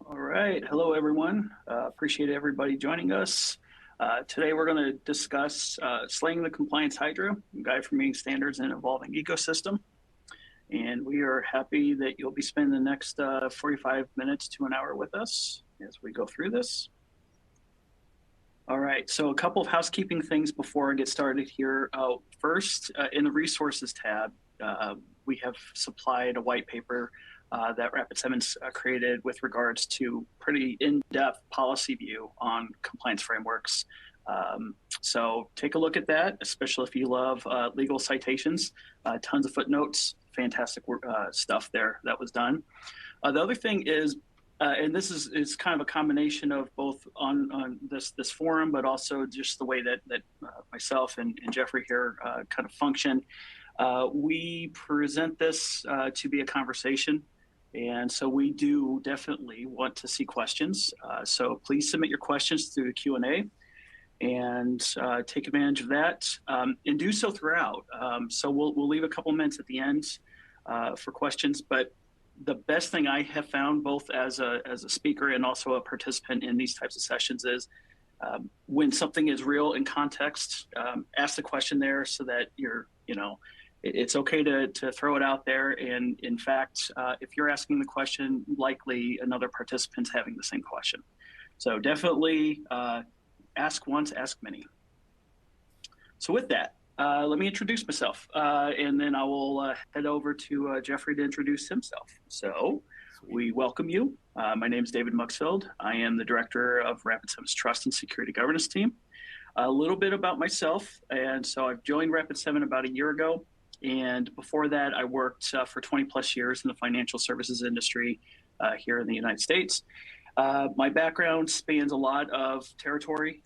All right. Hello, everyone. Appreciate everybody joining us. Today, we're going to discuss slaying the compliance Hydra, guide for meeting standards in an evolving ecosystem. And we are happy that you'll be spending the next 45 minutes to an hour with us as we go through this. All right. So a couple of housekeeping things before I get started here. First, in the resources tab, we have supplied a white paper that Rapid7's created with regards to pretty in-depth policy view on compliance frameworks. So take a look at that, especially if you love legal citations, tons of footnotes, fantastic stuff there that was done. The other thing is, and this is kind of a combination of both on this forum, but also just the way that myself and Jeffrey here kind of function. We present this to be a conversation. And so we do definitely want to see questions. So please submit your questions through the Q&A and take advantage of that and do so throughout. So we'll leave a couple minutes at the end for questions. But the best thing I have found, both as a speaker and also a participant in these types of sessions, is when something is real in context, ask the question there so that it's okay to throw it out there. And in fact, if you're asking the question, likely another participant's having the same question. So definitely ask once, ask many. So with that, let me introduce myself, and then I will head over to Jeffrey to introduce himself. So we welcome you. My name is David Muxfield. I am the director of Rapid7's Trust and Security Governance team. A little bit about myself. And so I've joined Rapid7 about a year ago. And before that, I worked for 20 plus years in the financial services industry here in the United States. My background spans a lot of territory,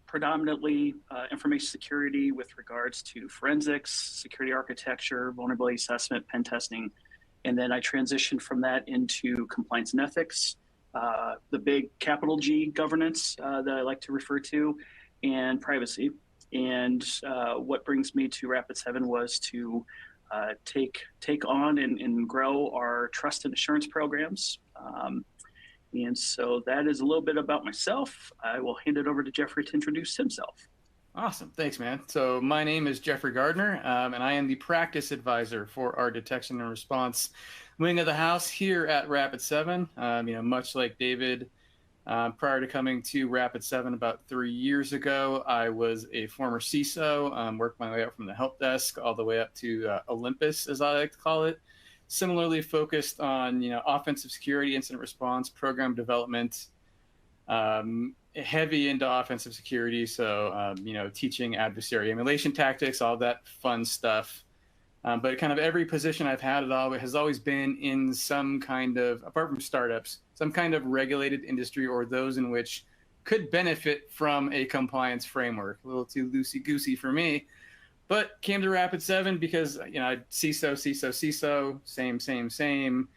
predominantly information security with regards to forensics, security architecture, vulnerability assessment, pen testing. And then I transitioned from that into compliance and ethics, the big capital G governance that I like to refer to, and privacy. And what brings me to Rapid7 was to take on and grow our trust and assurance programs. And so that is a little bit about myself. I will hand it over to Jeffrey to introduce himself. Awesome. Thanks, man. So my name is Jeffrey Gardner, and I am the practice advisor for our detection and response wing of the house here at Rapid7. Much like David, prior to coming to Rapid7 about 3 years ago, I was a former CISO, worked my way up from the help desk all the way up to Olympus, as I like to call it. Similarly focused on offensive security, incident response, program development, heavy into offensive security. So teaching adversary emulation tactics, all that fun stuff. But kind of every position I've had has always been in some kind of, apart from startups, some kind of regulated industry or those in which could benefit from a compliance framework. A little too loosey-goosey for me, but came to Rapid7 because CISO, same,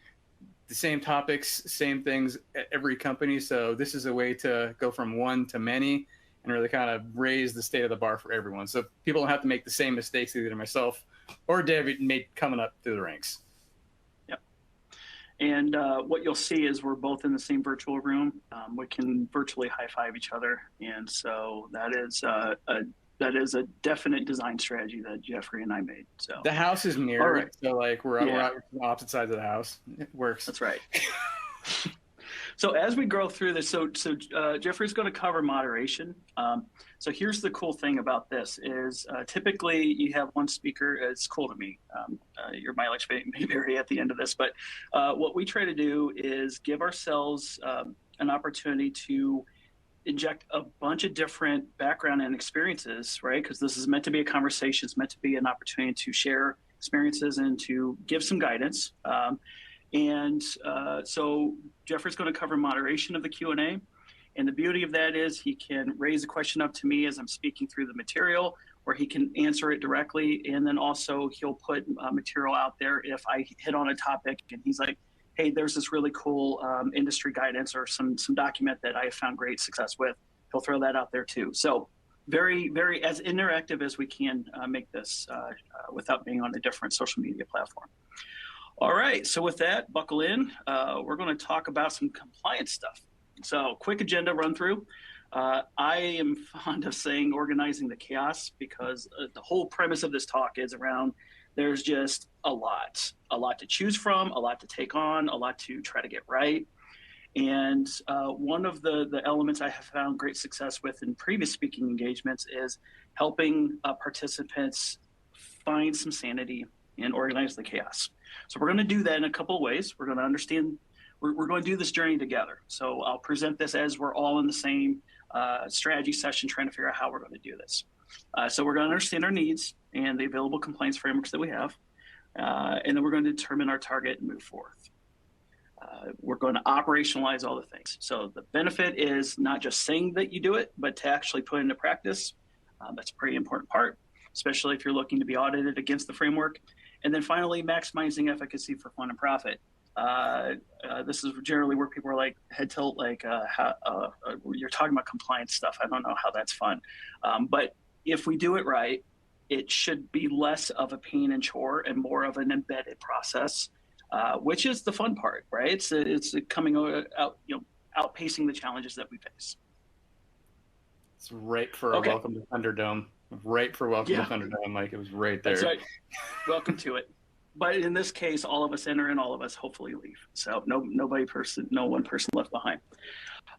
the same topics, same things at every company. So this is a way to go from one to many and really kind of raise the state of the bar for everyone. So people don't have to make the same mistakes either myself or David made coming up through the ranks. Yep. And what you'll see is we're both in the same virtual room. We can virtually high-five each other. And so that is a definite design strategy that Jeffrey and I made. So the house is mirrored, right. So like we're out on the opposite sides of the house. It works. That's right. So as we grow through this, so Jeffrey's going to cover moderation. So here's the cool thing about this is typically you have one speaker. It's cool to me. Your mileage may vary at the end of this, but what we try to do is give ourselves an opportunity to inject a bunch of different background and experiences, right? Because this is meant to be a conversation. It's meant to be an opportunity to share experiences and to give some guidance. So Jeffrey's going to cover moderation of the Q&A. And the beauty of that is he can raise a question up to me as I'm speaking through the material, or he can answer it directly. And then also he'll put material out there if I hit on a topic and he's like, hey, there's this really cool industry guidance or some document that I have found great success with. He'll throw that out there too. So very, very as interactive as we can make this without being on a different social media platform. All right, so with that, buckle in. We're going to talk about some compliance stuff. So, quick agenda run through. I am fond of saying organizing the chaos because the whole premise of this talk is around there's just a lot to choose from, a lot to take on, a lot to try to get right. And one of the elements I have found great success with in previous speaking engagements is helping participants find some sanity and organize the chaos. So we're going to do that in a couple of ways. We're going to understand, we're going to do this journey together. So I'll present this as we're all in the same strategy session trying to figure out how we're going to do this. So we're going to understand our needs and the available compliance frameworks that we have. And then we're going to determine our target and move forth. We're going to operationalize all the things. So the benefit is not just saying that you do it, but to actually put into practice. That's a pretty important part, especially if you're looking to be audited against the framework. And then finally, maximizing efficacy for fun and profit. This is generally where people are like head tilt, like you're talking about compliance stuff. I don't know how that's fun. But if we do it right, it should be less of a pain and chore and more of an embedded process, which is the fun part, right? It's coming out, outpacing the challenges that we face. It's right for a Welcome to Thunderdome. Right for Welcome to Thunderdome, Mike. It was right there. That's right. Welcome to it. But in this case, all of us enter and all of us hopefully leave. So no one person left behind.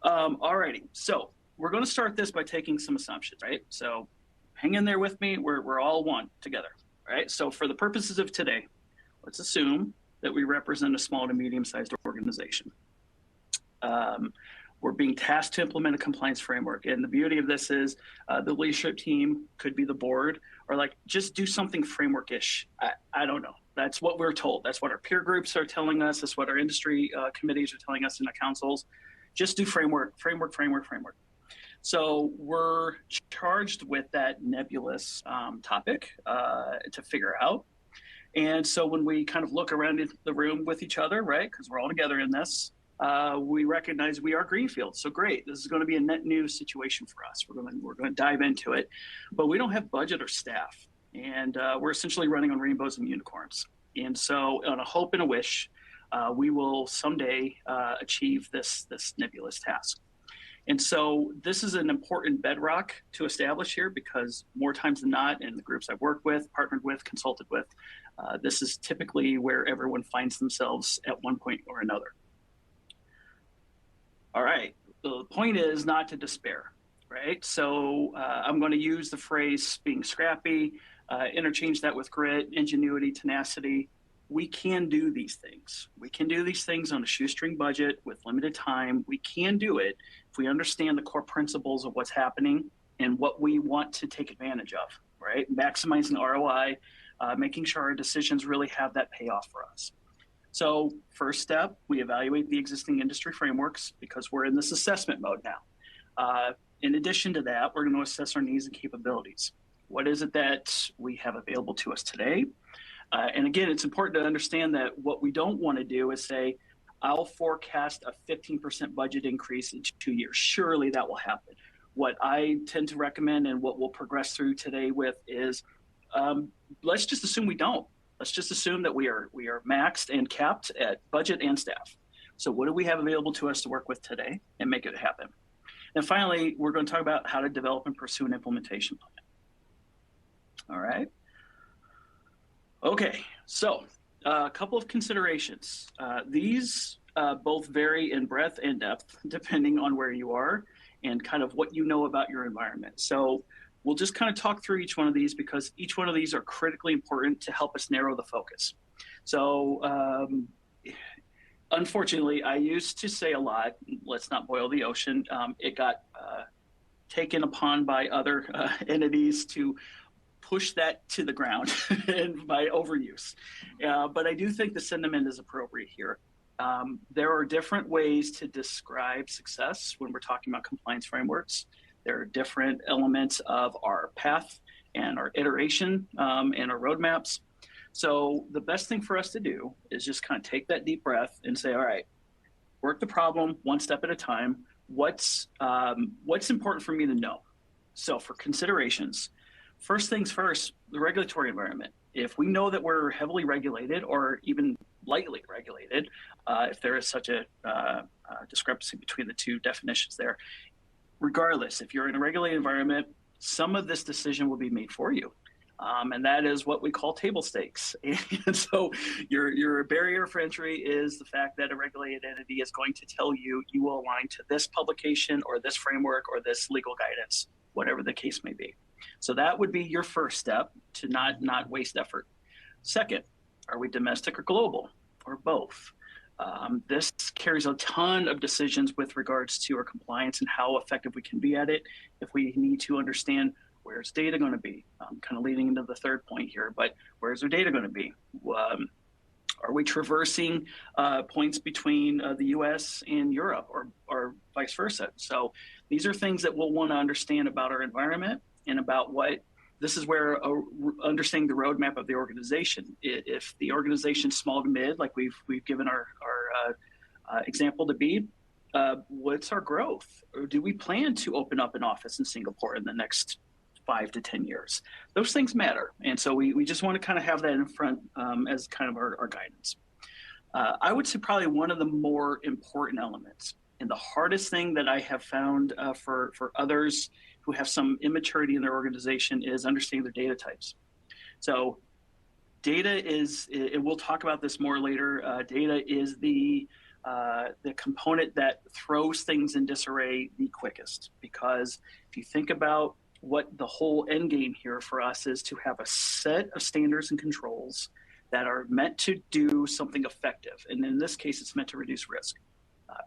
Alrighty. So we're going to start this by taking some assumptions, right? So hang in there with me. We're all one together, right? So for the purposes of today, let's assume that we represent a small to medium-sized organization. We're being tasked to implement a compliance framework. And the beauty of this is the leadership team could be the board or like just do something framework-ish. I don't know. That's what we're told. That's what our peer groups are telling us. That's what our industry committees are telling us in the councils. Just do framework. So we're charged with that nebulous topic to figure out. And so when we kind of look around the room with each other, right, because we're all together in this, we recognize we are greenfield. So great, this is going to be a net new situation for us. We're going to dive into it, but we don't have budget or staff, and we're essentially running on rainbows and unicorns. And so, on a hope and a wish, we will someday achieve this nebulous task. And so, this is an important bedrock to establish here because more times than not, in the groups I've worked with, partnered with, consulted with, this is typically where everyone finds themselves at one point or another. All right, the point is not to despair, right? So I'm going to use the phrase being scrappy, interchange that with grit, ingenuity, tenacity. We can do these things. We can do these things on a shoestring budget with limited time. We can do it if we understand the core principles of what's happening and what we want to take advantage of, right? Maximizing ROI, making sure our decisions really have that payoff for us. So first step, we evaluate the existing industry frameworks because we're in this assessment mode now. In addition to that, we're going to assess our needs and capabilities. What is it that we have available to us today? And again, it's important to understand that what we don't want to do is say, I'll forecast a 15% budget increase in 2 years. Surely that will happen. What I tend to recommend and what we'll progress through today with is let's just assume we don't. Let's just assume that we are maxed and capped at budget and staff. So what do we have available to us to work with today and make it happen? And finally, we're going to talk about how to develop and pursue an implementation plan. All right. Okay, so a couple of considerations. These both vary in breadth and depth depending on where you are and kind of what you know about your environment. So we'll just kind of talk through each one of these because each one of these are critically important to help us narrow the focus. So unfortunately, I used to say a lot, let's not boil the ocean. It got taken upon by other entities to push that to the ground and by overuse. But I do think the sentiment is appropriate here. There are different ways to describe success when we're talking about compliance frameworks. There are different elements of our path and our iteration and our roadmaps. So the best thing for us to do is just kind of take that deep breath and say, all right, work the problem one step at a time. What's important for me to know? So for considerations, first things first, the regulatory environment. If we know that we're heavily regulated or even lightly regulated, if there is such a discrepancy between the two definitions there. Regardless, if you're in a regulated environment, some of this decision will be made for you. And that is what we call table stakes. And so your barrier for entry is the fact that a regulated entity is going to tell you you will align to this publication or this framework or this legal guidance, whatever the case may be. So that would be your first step to not waste effort. Second, are we domestic or global or both? This carries a ton of decisions with regards to our compliance and how effective we can be at it. If we need to understand where's data going to be, kind of leading into the third point here, but where's our data going to be? Are we traversing points between the US and Europe or vice versa? So these are things that we'll want to understand about our environment and about what, this is where understanding the roadmap of the organization. If the organization's small to mid, like we've given our example to be, what's our growth? Or do we plan to open up an office in Singapore in the next 5 to 10 years? Those things matter. And so we just want to kind of have that in front as kind of our guidance. I would say probably one of the more important elements and the hardest thing that I have found for others who have some immaturity in their organization is understanding their data types. So data is, and we'll talk about this more later, data is the component that throws things in disarray the quickest. Because if you think about what the whole end game here for us is, to have a set of standards and controls that are meant to do something effective. And in this case, it's meant to reduce risk,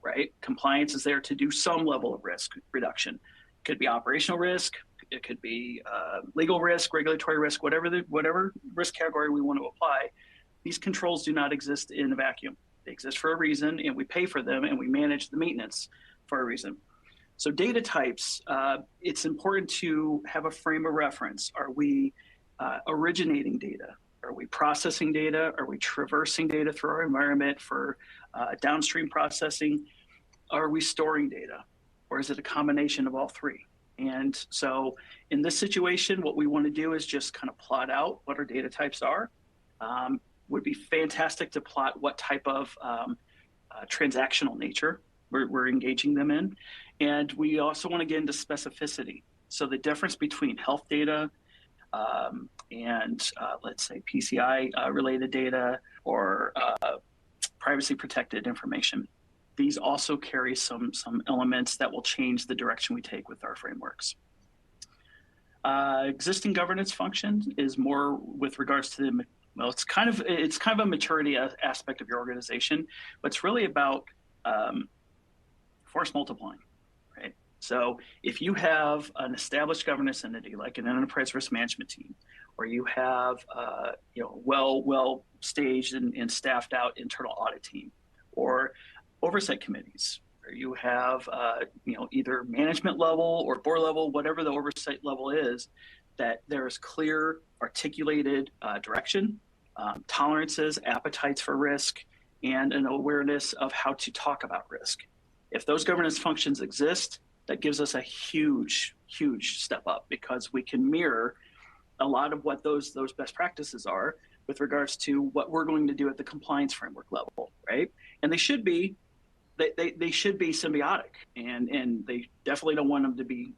right? Compliance is there to do some level of risk reduction. It could be operational risk, it could be legal risk, regulatory risk, whatever risk category we want to apply. These controls do not exist in a vacuum. They exist for a reason, and we pay for them, and we manage the maintenance for a reason. So data types, it's important to have a frame of reference. Are we originating data? Are we processing data? Are we traversing data through our environment for downstream processing? Are we storing data? Or is it a combination of all three? And so in this situation, what we want to do is just kind of plot out what our data types are. Would be fantastic to plot what type of transactional nature we're engaging them in. And we also want to get into specificity. So the difference between health data and let's say PCI related data or privacy protected information. These also carry some elements that will change the direction we take with our frameworks. Existing governance function is more with regards to the, well, it's kind of a maturity aspect of your organization, but it's really about force multiplying, right? So if you have an established governance entity like an enterprise risk management team, or you have well staged and staffed out internal audit team, or oversight committees, or you have either management level or board level, whatever the oversight level is, that there is clear articulated direction, tolerances, appetites for risk, and an awareness of how to talk about risk. If those governance functions exist, that gives us a huge step up, because we can mirror a lot of what those best practices are with regards to what we're going to do at the compliance framework level, right? And they should be symbiotic, and they definitely don't want them to be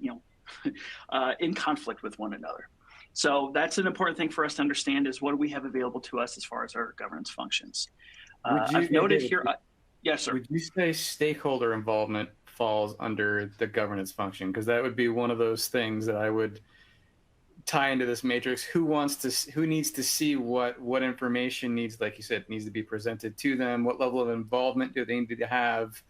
in conflict with one another. So that's an important thing for us to understand, is what do we have available to us as far as our governance functions. I've noted here, yes, sir. Would you say stakeholder involvement falls under the governance function? Because that would be one of those things that I would tie into this matrix. Who needs to see what information needs, like you said, needs to be presented to them? What level of involvement do they need to have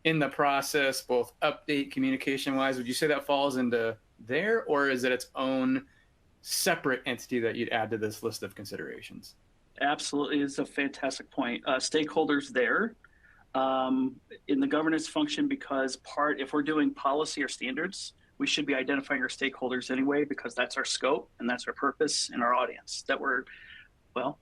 in the process, both update communication wise? Would you say that falls into there, or is it its own separate entity that you'd add to this list of considerations? Absolutely, it's a fantastic point. Stakeholders there in the governance function, because if we're doing policy or standards, we should be identifying our stakeholders anyway, because that's our scope and that's our purpose and our audience.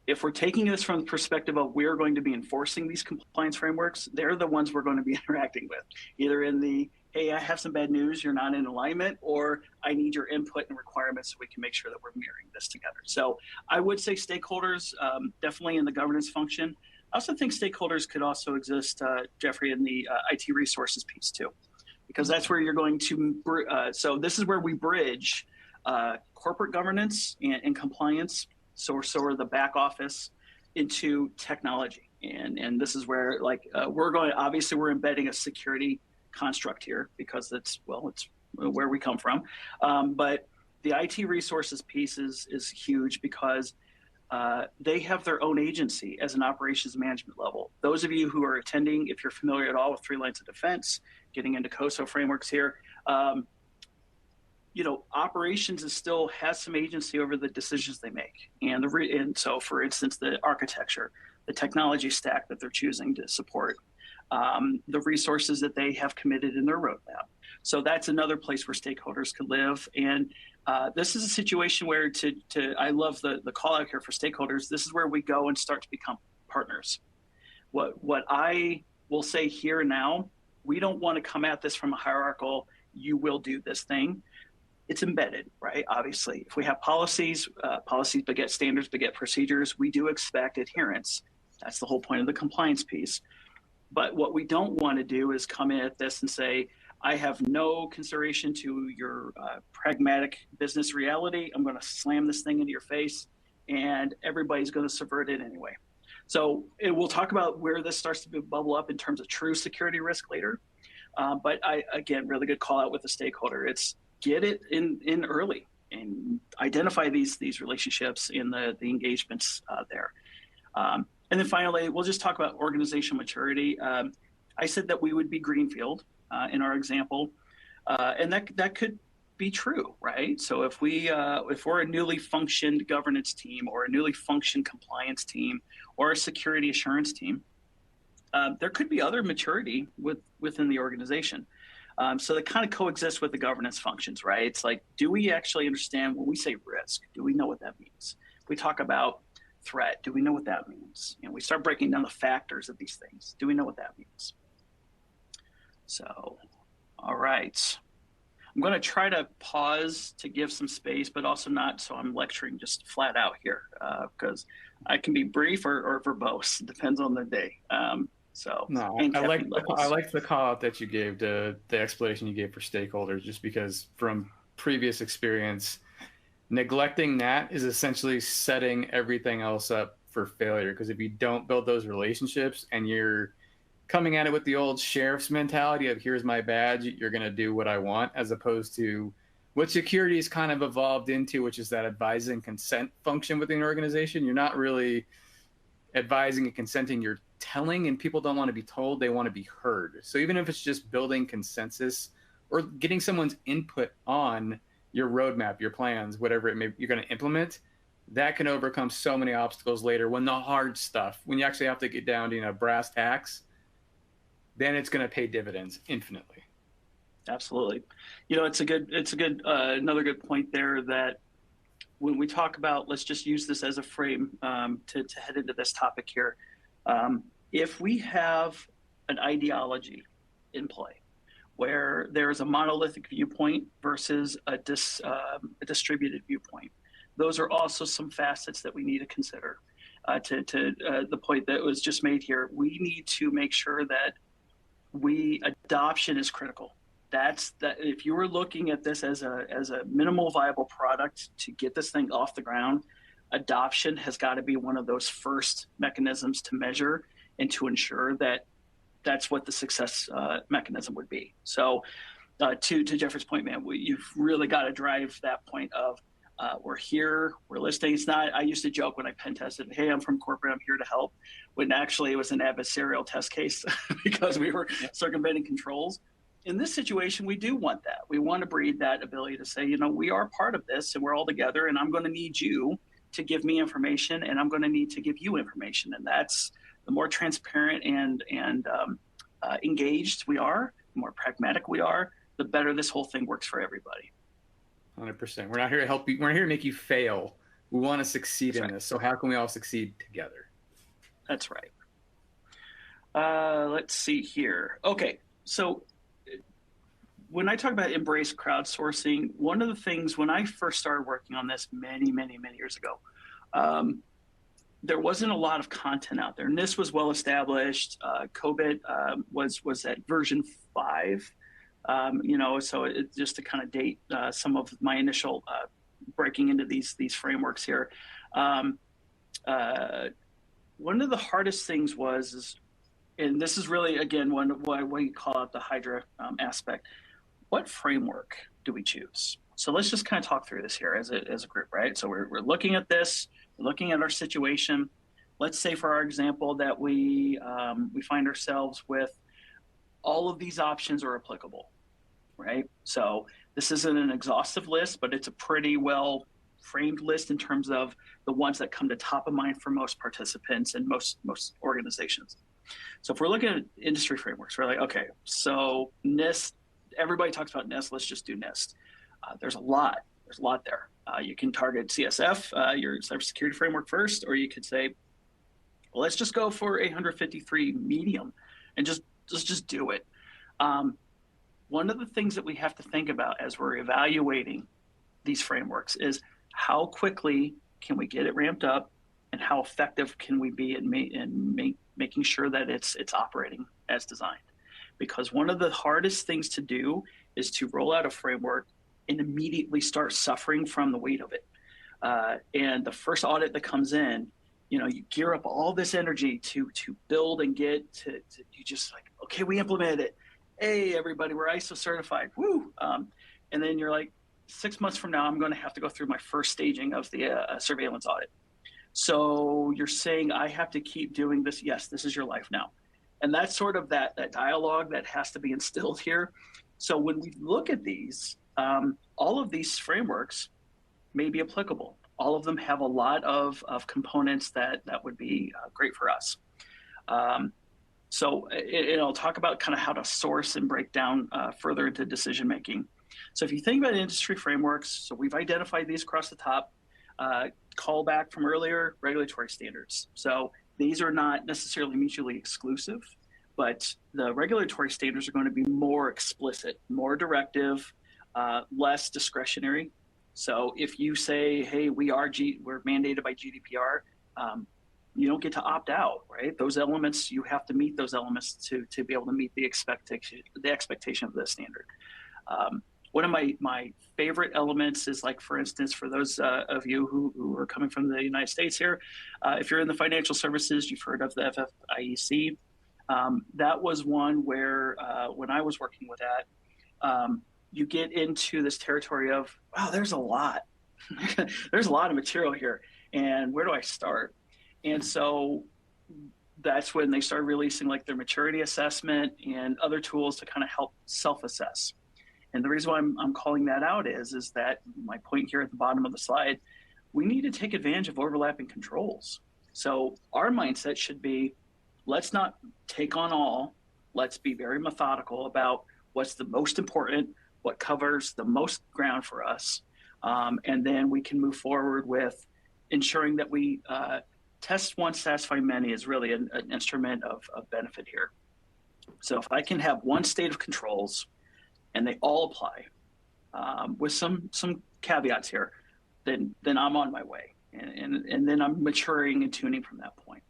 If we're taking this from the perspective of we're going to be enforcing these compliance frameworks, they're the ones we're going to be interacting with, either in the, hey, I have some bad news, you're not in alignment, or I need your input and requirements so we can make sure that we're mirroring this together. So I would say stakeholders, definitely in the governance function. I also think stakeholders could also exist, Jeffrey, in the IT resources piece too, because that's where you're going to, so this is where we bridge corporate governance and compliance, so are the back office, into technology. And this is where we're going, obviously we're embedding a security construct here because it's where we come from. But the IT resources piece is huge because they have their own agency as an operations management level. Those of you who are attending, if you're familiar at all with three lines of defense, getting into COSO frameworks here, operations still has some agency over the decisions they make. And so, for instance, the architecture, the technology stack that they're choosing to support, the resources that they have committed in their roadmap. So that's another place where stakeholders could live. And this is a situation where I love the call out here for stakeholders. This is where we go and start to become partners. What I will say here now, we don't want to come at this from a hierarchical, you will do this thing. It's embedded, right? Obviously, if we have policies beget standards, beget procedures, we do expect adherence. That's the whole point of the compliance piece. But what we don't want to do is come in at this and say, I have no consideration to your pragmatic business reality. I'm going to slam this thing into your face, and everybody's going to subvert it anyway. So we'll talk about where this starts to bubble up in terms of true security risk later. But again, really good call out with the stakeholder. It's get it in early and identify these relationships in the engagements there. And then finally, we'll just talk about organizational maturity. I said that we would be greenfield in our example, and that could be true, right? So if we're a newly functioned governance team or a newly functioned compliance team or a security assurance team, there could be other maturity within the organization. So they kind of coexist with the governance functions, right? It's like, do we actually understand when we say risk? Do we know what that means? If we talk about threat, do we know what that means? We start breaking down the factors of these things. Do we know what that means? So, all right. I'm going to try to pause to give some space, but also not so I'm lecturing just flat out here, because I can be brief or verbose. It depends on the day. No, I like the call out that you gave, the explanation you gave for stakeholders, just because from previous experience, neglecting that is essentially setting everything else up for failure. Because if you don't build those relationships and you're coming at it with the old sheriff's mentality of here's my badge, you're going to do what I want, as opposed to what security has kind of evolved into, which is that advising and consent function within an organization. You're not really advising and consenting, you're telling, and people don't want to be told, they want to be heard. So even if it's just building consensus or getting someone's input on your roadmap, your plans, whatever it may you're going to implement, that can overcome so many obstacles later when the hard stuff, when you actually have to get down to brass tacks, then it's going to pay dividends infinitely. Absolutely. It's a good another good point there, that when we talk about, let's just use this as a frame to head into this topic here. If we have an ideology in play where there's a monolithic viewpoint versus a distributed viewpoint, those are also some facets that we need to consider. To the point that was just made here, we need to make sure that adoption is critical. That if you were looking at this as a minimal viable product to get this thing off the ground, adoption has got to be one of those first mechanisms to measure and to ensure that that's what the success mechanism would be. So to Jeffrey's point, man, you've really got to drive that point of we're here, we're listening. It's not, I used to joke when I pen tested, hey, I'm from corporate, I'm here to help, when actually it was an adversarial test case because we were circumventing controls. In this situation, we do want that. We want to breed that ability to say, we are part of this and we're all together, and I'm going to need you to give me information, and I'm going to need to give you information. And that's the more transparent and engaged we are, the more pragmatic we are, the better this whole thing works for everybody. 100%. We're not here to help you. We're not here to make you fail. We want to succeed in this. So how can we all succeed together? That's right. Let's see here. Okay. So when I talk about embrace crowdsourcing, one of the things when I first started working on this many years ago, there wasn't a lot of content out there. NIST was well established. COBIT was at version 5. So just to kind of date some of my initial breaking into these frameworks here. One of the hardest things and this is really, again, why we call out the Hydra aspect. What framework do we choose? So let's just kind of talk through this here as a group, right? So we're looking at this, we're looking at our situation. Let's say, for our example, that we find ourselves with all of these options are applicable, right? So this isn't an exhaustive list, but it's a pretty well framed list in terms of the ones that come to top of mind for most participants and most organizations. So if we're looking at industry frameworks, we're like, okay, so NIST, everybody talks about NIST, let's just do NIST. There's a lot there. You can target CSF, your cybersecurity framework first, or you could say, well, let's just go for 853 medium and just do it. One of the things that we have to think about as we're evaluating these frameworks is how quickly can we get it ramped up, and how effective can we be in making sure that it's operating as designed. Because one of the hardest things to do is to roll out a framework and immediately start suffering from the weight of it. And the first audit that comes in, you gear up all this energy to build and get to you just like, okay, we implemented it. Hey, everybody, we're ISO certified. Woo! And then you're like, 6 months from now, I'm going to have to go through my first staging of the surveillance audit. So you're saying I have to keep doing this? Yes, this is your life now. And that's sort of that dialogue that has to be instilled here. So when we look at these, all of these frameworks may be applicable. All of them have a lot of components that would be great for us. So I'll talk about kind of how to source and break down further into decision making. So if you think about industry frameworks, so we've identified these across the top. Call back from earlier, regulatory standards. So these are not necessarily mutually exclusive, but the regulatory standards are going to be more explicit, more directive, less discretionary. So if you say, hey, we're mandated by GDPR, you don't get to opt out, right? Those elements, you have to meet those elements to be able to meet the expectation of the standard. One of my favorite elements is, like, for instance, for those of you who are coming from the United States here, if you're in the financial services, you've heard of the FFIEC. That was one where when I was working with that, you get into this territory of, wow, there's a lot. There's a lot of material here. And where do I start? And so that's when they started releasing like their maturity assessment and other tools to kind of help self-assess. And the reason why I'm calling that out is that my point here at the bottom of the slide, we need to take advantage of overlapping controls. So our mindset should be, let's not take on all. Let's be very methodical about what's the most important, what covers the most ground for us. And then we can move forward with ensuring that we test once, satisfy many is really an instrument of benefit here. So if I can have one state of controls and they all apply with some caveats here, then I'm on my way. And then I'm maturing and tuning from that point.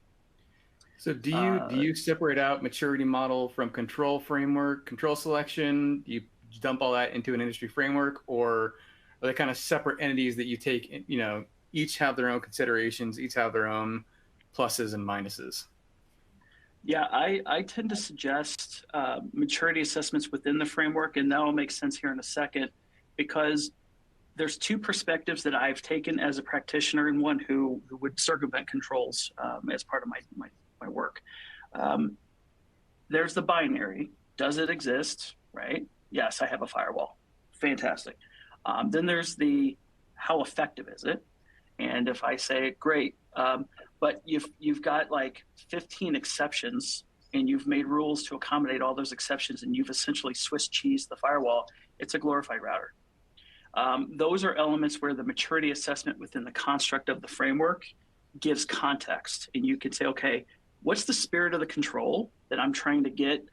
So do you separate out maturity model from control framework, control selection? Do you dump all that into an industry framework, or are they kind of separate entities that you take, each have their own considerations, each have their own pluses and minuses? Yeah, I tend to suggest maturity assessments within the framework, and that will make sense here in a second, because there's two perspectives that I've taken as a practitioner and one who would circumvent controls as part of my work. There's the binary. Does it exist, right? Yes, I have a firewall. Fantastic. Then there's the how effective is it? And if I say, great, but you've got like 15 exceptions and you've made rules to accommodate all those exceptions and you've essentially Swiss cheesed the firewall, it's a glorified router. Those are elements where the maturity assessment within the construct of the framework gives context. And you can say, okay, what's the spirit of the control that I'm trying to get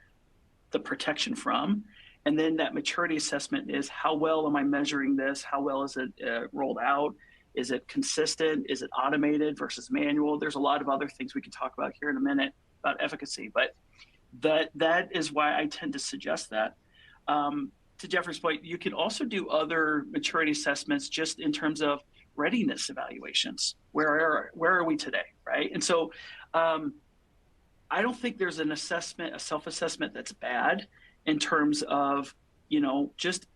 the protection from? And then that maturity assessment is, how well am I measuring this? How well is it rolled out? Is it consistent? Is it automated versus manual? There's a lot of other things we can talk about here in a minute about efficacy, but that is why I tend to suggest that. To Jeffrey's point, you can also do other maturity assessments just in terms of readiness evaluations. Where are we today, right? And so I don't think there's an assessment, a self-assessment that's bad in terms of, just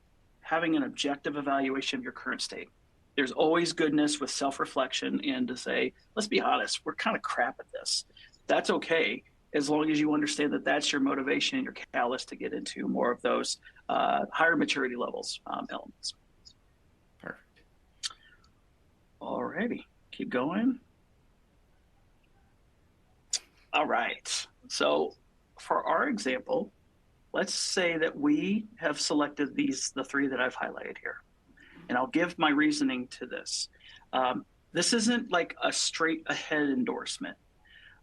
having an objective evaluation of your current state. There's always goodness with self-reflection and to say, let's be honest, we're kind of crap at this. That's okay, as long as you understand that that's your motivation and your catalyst to get into more of those higher maturity levels elements. Perfect. All righty, keep going. All right, so for our example, let's say that we have selected the three that I've highlighted here. And I'll give my reasoning to this. This isn't like a straight ahead endorsement,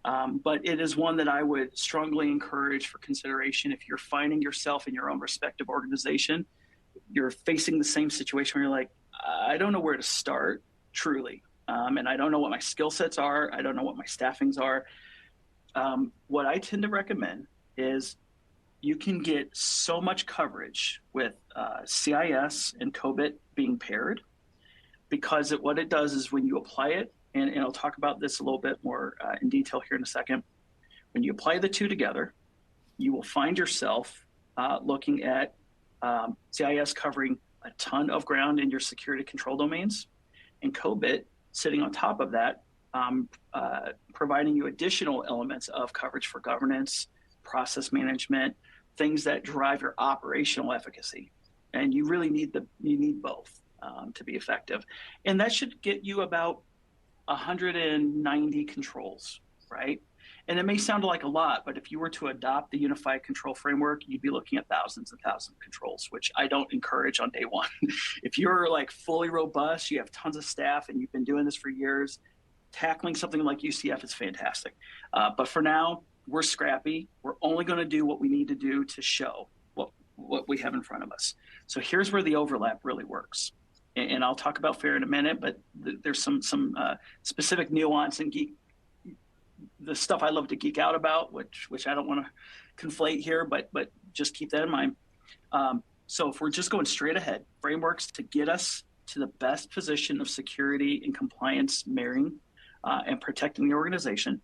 but it is one that I would strongly encourage for consideration if you're finding yourself in your own respective organization. You're facing the same situation where you're like, I don't know where to start, truly. And I don't know what my skill sets are. I don't know what my staffings are. What I tend to recommend is you can get so much coverage with CIS and COBIT being paired, because what it does is when you apply it, and I'll talk about this a little bit more in detail here in a second, when you apply the two together, you will find yourself looking at CIS covering a ton of ground in your security control domains, and COBIT sitting on top of that, providing you additional elements of coverage for governance, process management, things that drive your operational efficacy. And you really need both to be effective. And that should get you about 190 controls, right? And it may sound like a lot, but if you were to adopt the unified control framework, you'd be looking at thousands and thousands of controls, which I don't encourage on day one. If you're like fully robust, you have tons of staff and you've been doing this for years, tackling something like UCF is fantastic. But for now, we're scrappy. We're only going to do what we need to do to show what we have in front of us. So here's where the overlap really works. And I'll talk about FAIR in a minute, but there's some specific nuance and the stuff I love to geek out about, which I don't want to conflate here, but just keep that in mind. So if we're just going straight ahead, frameworks to get us to the best position of security and compliance marrying and protecting the organization.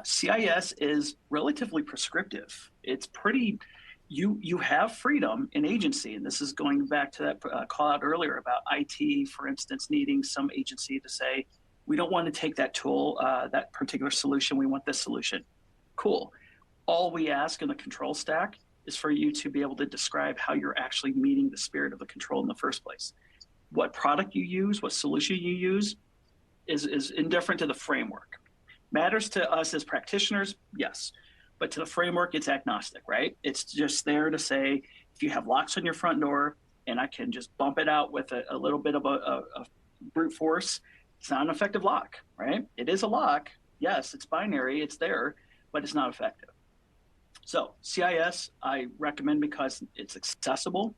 CIS is relatively prescriptive. It's pretty, you have freedom in agency, and this is going back to that call out earlier about IT, for instance, needing some agency to say, we don't want to take that tool, that particular solution, we want this solution. Cool. All we ask in the control stack is for you to be able to describe how you're actually meeting the spirit of the control in the first place. What product you use, what solution you use is indifferent to the framework. Matters to us as practitioners, yes, but to the framework, it's agnostic, right? It's just there to say, if you have locks on your front door and I can just bump it out with a little bit of a brute force, it's not an effective lock, right? It is a lock. Yes, it's binary, it's there, but it's not effective. So CIS, I recommend because it's accessible,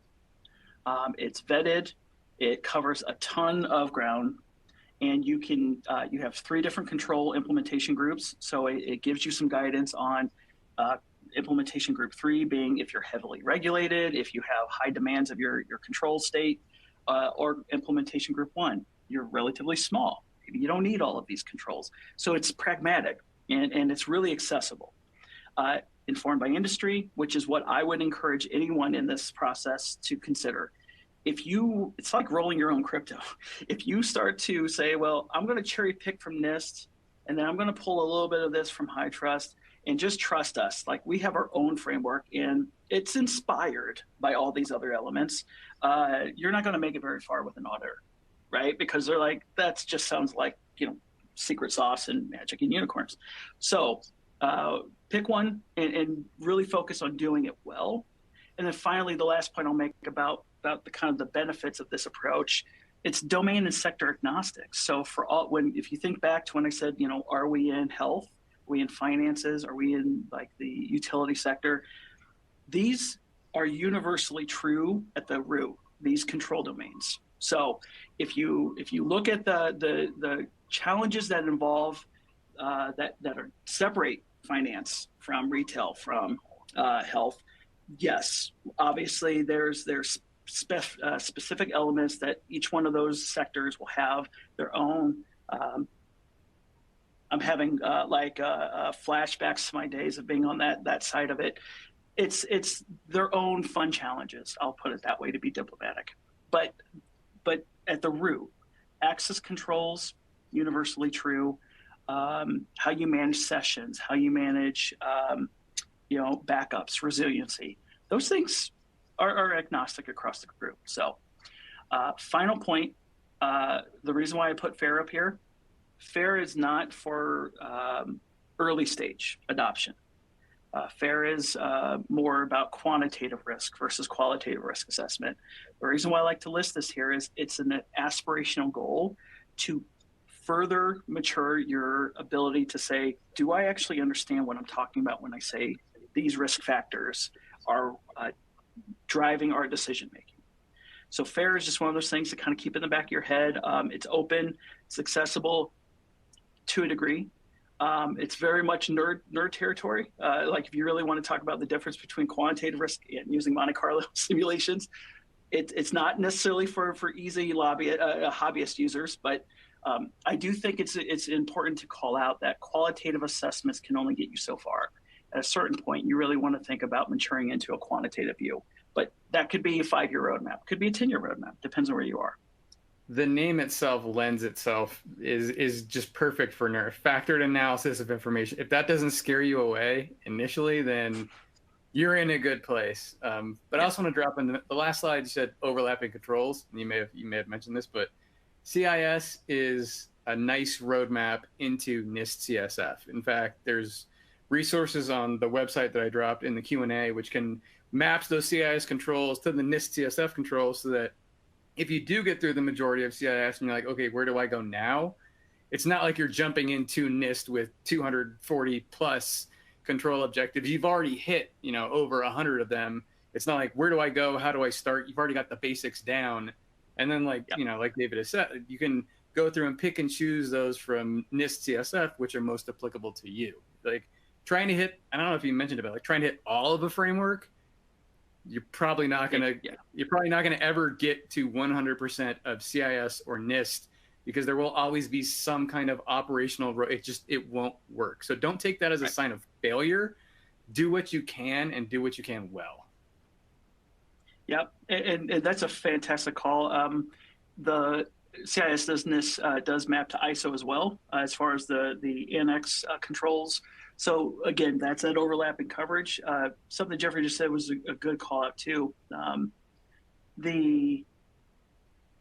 it's vetted, it covers a ton of ground, and you have 3 different control implementation groups. So it gives you some guidance on implementation group 3 being if you're heavily regulated, if you have high demands of your control state, or implementation group 1, you're relatively small. Maybe you don't need all of these controls. So it's pragmatic and it's really accessible. Informed by industry, which is what I would encourage anyone in this process to consider. It's like rolling your own crypto. If you start to say, well, I'm going to cherry pick from NIST, and then I'm going to pull a little bit of this from High Trust, and just trust us, like we have our own framework, and it's inspired by all these other elements, you're not going to make it very far with an auditor, right? Because they're like, that just sounds like, secret sauce and magic and unicorns. So pick one and really focus on doing it well. And then finally, the last point I'll make about the kind of the benefits of this approach, it's domain and sector agnostic. So if you think back to when I said, are we in health? Are we in finances? Are we in like the utility sector? These are universally true at the root, these control domains. So if you look at the challenges that involve that are separate finance from retail from health, yes, obviously there's specific elements that each one of those sectors will have their own. I'm having flashbacks to my days of being on that side of it. It's their own fun challenges. I'll put it that way to be diplomatic. But at the root, access controls, universally true. How you manage sessions, how you manage backups, resiliency. Those things are agnostic across the group. So final point, the reason why I put FAIR up here, FAIR is not for early stage adoption. FAIR is more about quantitative risk versus qualitative risk assessment. The reason why I like to list this here is it's an aspirational goal to further mature your ability to say, do I actually understand what I'm talking about when I say these risk factors are driving our decision making? So FAIR is just one of those things to kind of keep in the back of your head. It's open, it's accessible to a degree. It's very much nerd territory. Like if you really want to talk about the difference between quantitative risk and using Monte Carlo simulations, it's not necessarily for easy hobbyist users, but I do think it's important to call out that qualitative assessments can only get you so far. At a certain point, you really want to think about maturing into a quantitative view. But that could be a 5-year roadmap, could be a 10-year roadmap, depends on where you are. The name itself lends itself is just perfect for NERF, factored analysis of information. If that doesn't scare you away initially, then you're in a good place. But I also want to drop in the last slide. You said overlapping controls, and you may have mentioned this, but CIS is a nice roadmap into NIST CSF. In fact, there's resources on the website that I dropped in the Q&A, which can map those CIS controls to the NIST CSF controls, so that if you do get through the majority of CIS and you're like, okay, where do I go now? It's not like you're jumping into NIST with 240 plus control objectives. You've already hit, over 100 of them. It's not like, where do I go? How do I start? You've already got the basics down. And then like David has said, you can go through and pick and choose those from NIST CSF, which are most applicable to you. Like trying to hit, I don't know if you mentioned about trying to hit all of a framework, you're probably not gonna ever get to 100% of CIS or NIST, because there will always be some kind of operational, it won't work. So don't take that as a sign of failure. Do what you can and do what you can well. Yep, and that's a fantastic call. The CIS does map to ISO as well, as far as the annex controls. So again, that's that overlapping coverage. Something Jeffrey just said was a good call out too.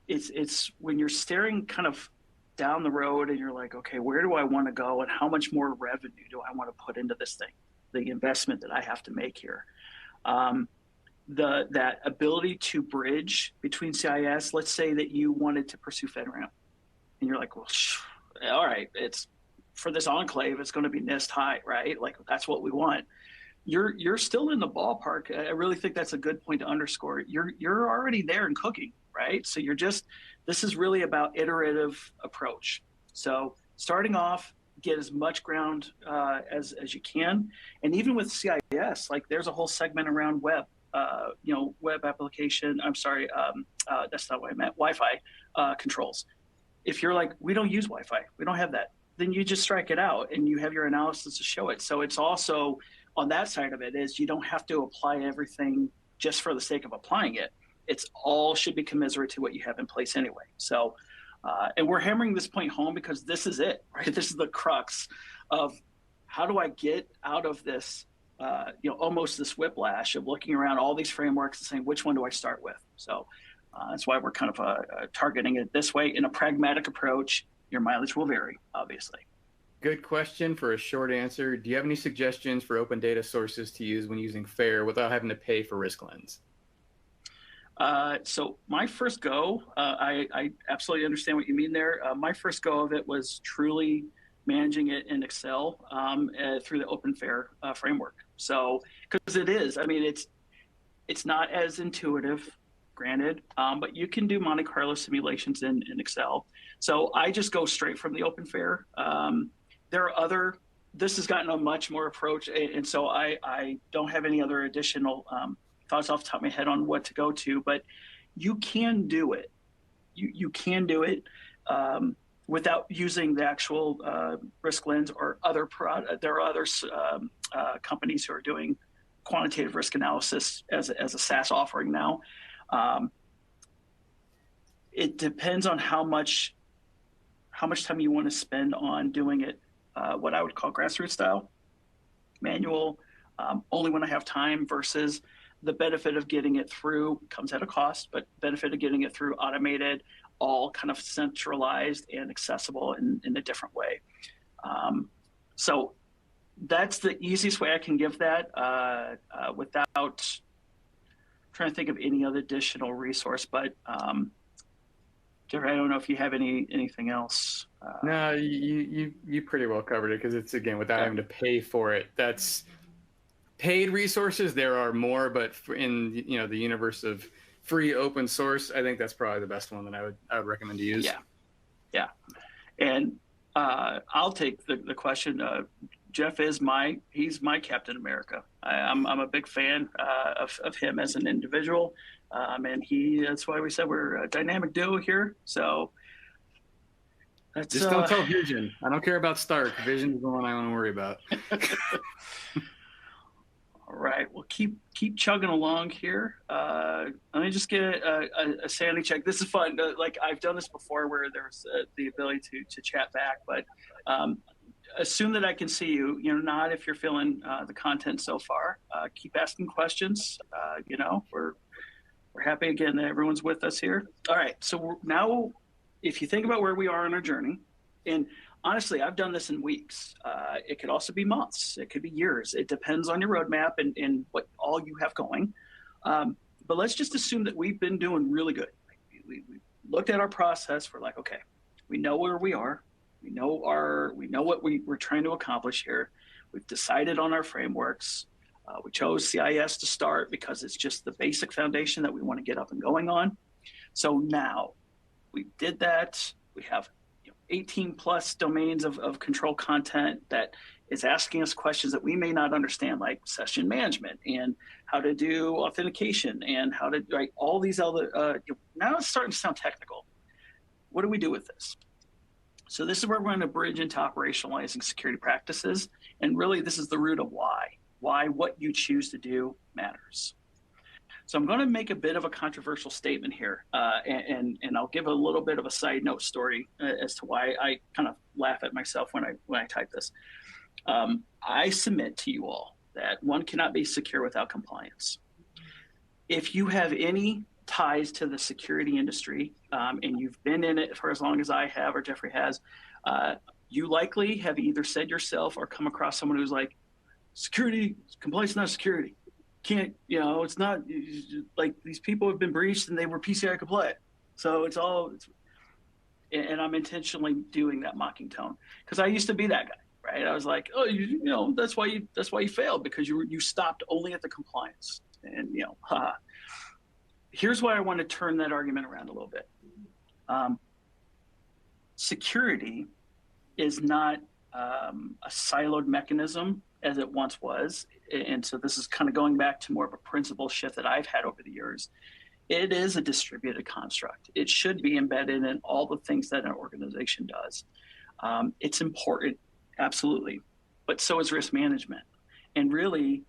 It's when you're staring kind of down the road and you're like, okay, where do I want to go and how much more revenue do I want to put into this thing? The investment that I have to make here. That ability to bridge between CIS, let's say that you wanted to pursue FedRAMP and you're like, well, all right, it's for this enclave, it's going to be NIST high, right? Like that's what we want. You're still in the ballpark. I really think that's a good point to underscore. You're already there and cooking, right? So this is really about iterative approach. So starting off, get as much ground as you can. And even with CIS, like there's a whole segment around web, web application. I'm sorry, that's not what I meant. Wi-Fi controls. If you're like, we don't use Wi-Fi, we don't have that, then you just strike it out and you have your analysis to show it. So it's also on that side of it is you don't have to apply everything just for the sake of applying it. It's all should be commensurate to what you have in place anyway. So, and we're hammering this point home because this is it, right? This is the crux of how do I get out of this, almost this whiplash of looking around all these frameworks and saying, which one do I start with? So that's why we're kind of targeting it this way. In a pragmatic approach, your mileage will vary, obviously. Good question for a short answer. Do you have any suggestions for open data sources to use when using FAIR without having to pay for RiskLens? So my first go, I absolutely understand what you mean there. My first go of it was truly managing it in Excel through the Open FAIR framework. So, because it is, I mean, it's not as intuitive. granted, but you can do Monte Carlo simulations in Excel. So I just go straight from the open fair. There are other, this has gotten a much more approach, and so I don't have any other additional thoughts off the top of my head on what to go to, but you can do it. You can do it without using the actual risk lens or other there are other companies who are doing quantitative risk analysis as a SaaS offering now. It depends on how much time you want to spend on doing it, what I would call grassroots style, manual, only when I have time, versus the benefit of getting it through comes at a cost, but benefit of getting it through automated, all kind of centralized and accessible in a different way. So that's the easiest way I can give that without trying to think of any other additional resource. But Jeffrey, I don't know if you have anything else. No, you pretty well covered it, because it's, again, without having to pay for it. That's paid resources. There are more, but in the universe of free open source, I think that's probably the best one that I would recommend to use. Yeah. And I'll take the question. Jeff is he's my Captain America. I'm a big fan of him as an individual, and that's why we said we're a dynamic duo here. So that's, just don't tell Vision. I don't care about Stark. Vision is the one I want to worry about. All right, well, keep chugging along here. Let me just get a sanity check. This is fun. Like, I've done this before, where there's the ability to chat back, but assume that I can see you. Nod if you're feeling the content so far. Keep asking questions. We're happy again that everyone's with us here. All right, so now, if you think about where we are on our journey, and honestly, I've done this in weeks. It could also be months. It could be years. It depends on your roadmap and what all you have going. But let's just assume that we've been doing really good. We looked at our process. We're like, okay, we know where we are. We know what we're trying to accomplish here. We've decided on our frameworks. We chose CIS to start because it's just the basic foundation that we want to get up and going on. So now we did that. We have 18 plus domains of control content that is asking us questions that we may not understand, like session management and how to do authentication and how to write all these other, now it's starting to sound technical. What do we do with this? So this is where we're going to bridge into operationalizing security practices. And really, this is the root of why what you choose to do matters. So I'm going to make a bit of a controversial statement here, and I'll give a little bit of a side note story as to why I kind of laugh at myself when I type this. I submit to you all that one cannot be secure without compliance. If you have any ties to the security industry, and you've been in it for as long as I have or Jeffrey has, you likely have either said yourself or come across someone who's like, security, compliance is not security. Can't, it's not, like, these people have been breached and they were PCI compliant. So and I'm intentionally doing that mocking tone because I used to be that guy, right? I was like, oh, that's why you failed, because you stopped only at the compliance. And, here's why I want to turn that argument around a little bit. Security is not a siloed mechanism as it once was. And so this is kind of going back to more of a principle shift that I've had over the years. It is a distributed construct. It should be embedded in all the things that an organization does. It's important, absolutely, but so is risk management. And really,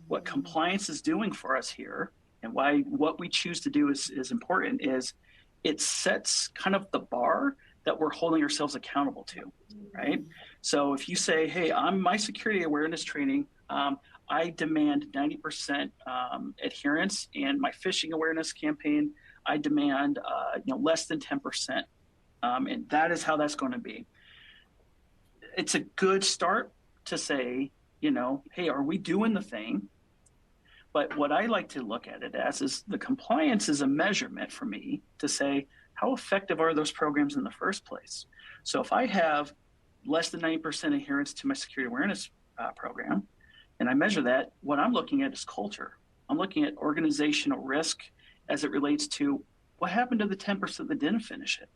what compliance is doing for us here, and why what we choose to do is important, is it sets kind of the bar that we're holding ourselves accountable to, right? So if you say, hey, my security awareness training, I demand 90% adherence, and my phishing awareness campaign, I demand less than 10%, and that is how that's going to be. It's a good start to say, hey, are we doing the thing? But what I like to look at it as is the compliance is a measurement for me to say, how effective are those programs in the first place? So if I have less than 90% adherence to my security awareness program, and I measure that, what I'm looking at is culture. I'm looking at organizational risk as it relates to what happened to the 10% that didn't finish it.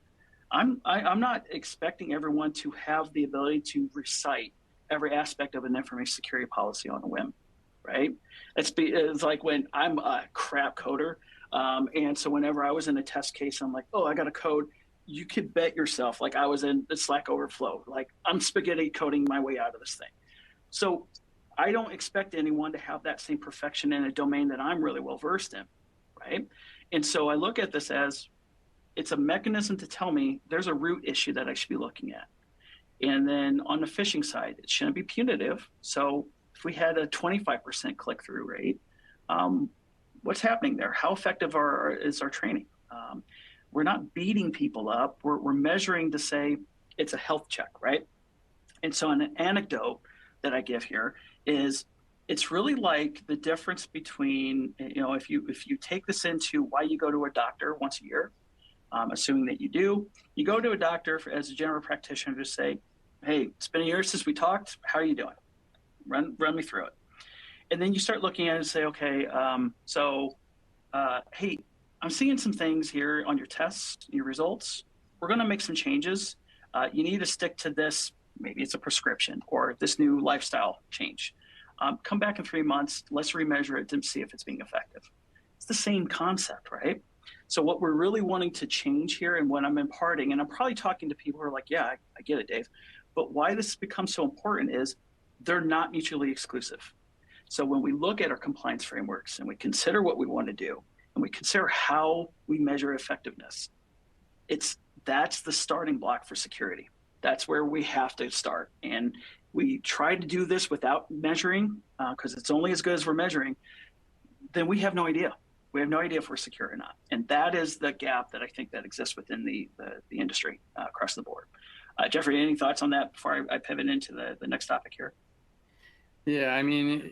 I'm not expecting everyone to have the ability to recite every aspect of an information security policy on a whim, right? It's like when I'm a crap coder, and so whenever I was in a test case, I'm like, oh, I got a code. You could bet yourself, like I was in the Slack overflow, like I'm spaghetti coding my way out of this thing. So I don't expect anyone to have that same perfection in a domain that I'm really well versed in, right? And so I look at this as it's a mechanism to tell me there's a root issue that I should be looking at. And then on the phishing side, it shouldn't be punitive. So if we had a 25% click-through rate, what's happening there? How effective is our training? We're not beating people up. We're measuring to say it's a health check, right? And so an anecdote that I give here is it's really like the difference between, if you take this into why you go to a doctor once a year, assuming that you do, you go to a doctor as a general practitioner to say, hey, it's been a year since we talked. How are you doing? Run me through it. And then you start looking at it and say, okay, hey, I'm seeing some things here on your tests, your results. We're going to make some changes. You need to stick to this. Maybe it's a prescription or this new lifestyle change. Come back in 3 months. Let's remeasure it to see if it's being effective. It's the same concept, right? So what we're really wanting to change here and what I'm imparting, and I'm probably talking to people who are like, yeah, I get it, Dave. But why this becomes so important is they're not mutually exclusive. So when we look at our compliance frameworks and we consider what we want to do and we consider how we measure effectiveness, that's the starting block for security. That's where we have to start. And we try to do this without measuring because it's only as good as we're measuring, then we have no idea. We have no idea if we're secure or not. And that is the gap that I think that exists within the industry across the board. Jeffrey, any thoughts on that before I pivot into the next topic here? Yeah, I mean,